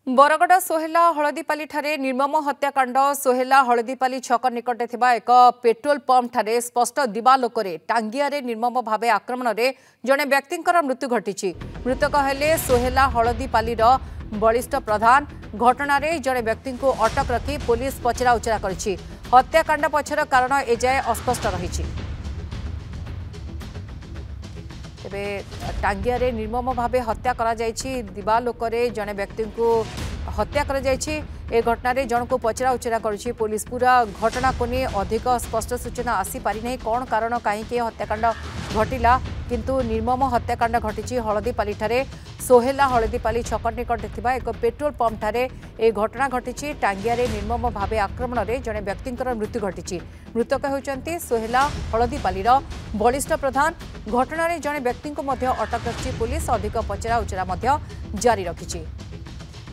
बरगड़ सोहेला हलदीपाली ठारे निर्मम हत्याकांड सोहेला हलदीपाली छक निकटे थिबा एक पेट्रोल पंप ठारे स्पष्ट दिवालोकरे टांगियारे निर्मम भावे आक्रमण रे जणे व्यक्तिंकर मृत्यु घटिछि। मृतक हेले सोहेला हलदीपाली बलिष्ठ प्रधान। घटना रे जणे व्यक्ति को अटक रखी पुलिस पचरा उचरा करिछि। हत्याकांड पछर कारण एजाए अस्पष्ट रहिछि। तेबे टांगियारे निर्मम भावे हत्या करा जायछि। दिवालोकरे जणे व्यक्ति को हत्या करा जायछि। ए घटना रे जण को पचरा उचरा करिछि पुलिस। पूरा घटना को नहीं अधिक स्पष्ट सूचना आसी पारि नहीं कौन कारण कहीं हत्याकांड घटिला, किंतु निर्मम हत्याकांड घटिछि हलदीपाली ठारे सोहेला हलदीपाली छक निकटे थिबा एक पेट्रोल पंप ठारे ए घटना घटिछि। टांगियारे निर्मम भावे आक्रमण रे जणे व्यक्तिंकर मृत्यु घटिछि। मृतक होउचंती सोहेला हलदीपालीर बलिष्ठ प्रधान। घटना रे जणे व्यक्ति को मध्य अटक रखिछि पुलिस। अधिक पचरा उचरा मध्य जारी रखिछि।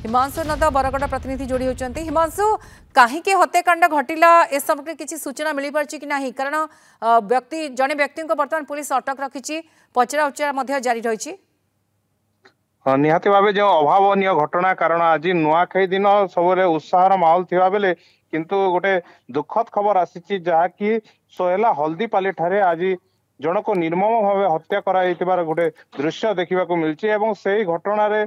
हिमांशु नंद बरगड़ प्रतिनिधि जोड़ी होती। हिमांशु, कहीं हत्याकांड घटिला ए संपर्क किसी सूचना मिल पार्ची कि नहीं? कारण जड़े व्यक्ति को बर्तमान पुलिस अटक रखी पचरा उचरा जारी रही। निहाती भाव जो अभावन घटना कारण आज नुआखाई दिन सब उत्साहर माहौल थिबा बेले किंतु गोटे दुखद खबर आसी जहाँकि सोहेला हलदीपाली ठारे आज जन को निर्मम भाव हत्या कर गोटे दृश्य देखा मिली। से घटना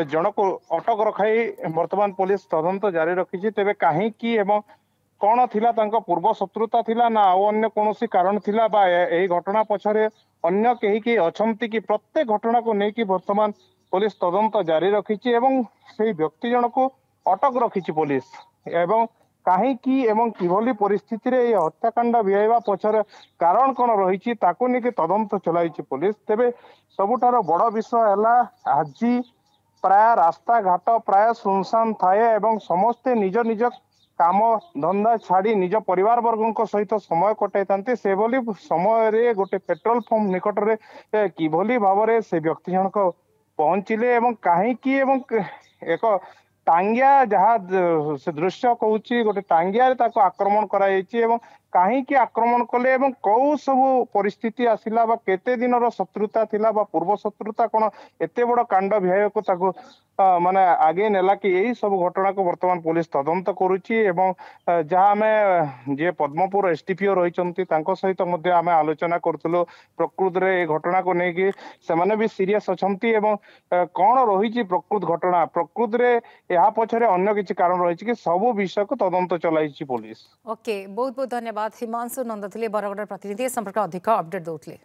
जन को अटक रखाई वर्तमान पुलिस तदंत जारी रखी। तेबे कहीं कौन थिला तांको पूर्व शत्रुता थिला ना अन्य कौन कारण थिला बा ए घटना पछरे अन्य कहीं अछंती कि प्रत्येक घटना को लेकिन वर्तमान पुलिस तदंत जारी रखी। से व्यक्ति जन को अटक रखी पुलिस एवं कहीं किभली परिस्थिति रे हत्याकांड भिआइबा पछर कारण कौन रही ताकू नहीं तदंत चलाई पुलिस। तेबे सबुठार बड़ विषय है आज प्राय रास्ता घाट प्राय सुनसान थाए एवं समस्ते निज निज काम धंदा छाड़ी निज परिवार वर्ग सहित समय कटाई से भली समय रे गोटे पेट्रोल पंप निकट रे किभली भाव से व्यक्ति जनक पहुंचले एवं कहीं एक टांगिया जहाँ से दृश्य कहूँ गोटे टांगिया आक्रमण कर कहीं आक्रमण कले कौ सब परिस्थिति आसला केते दिन शत्रुता थिला पूर्व शत्रुता कौन एत बड़ कांड भिआई को माने आगे नेला कि यही सब घटना को वर्तमान पुलिस तदंत करुच्ची। जहाँ आम जे पद्मपुर एसडीपीओ रही सहित आम आलोचना करूँ प्रकृत रे ए घटना को लेकिन से भी सीरियस अच्छी कौन रही प्रकृत घटना प्रकृत रे या पछरे अन्य किसी कारण रही कि सब विषय को तदंत चलाई पुलिस। ओके, बहुत बहुत धन्यवाद। हिमांशु नंद थे बरगड़ प्रतिनिधि संपर्क अधिक अपडेट दौले।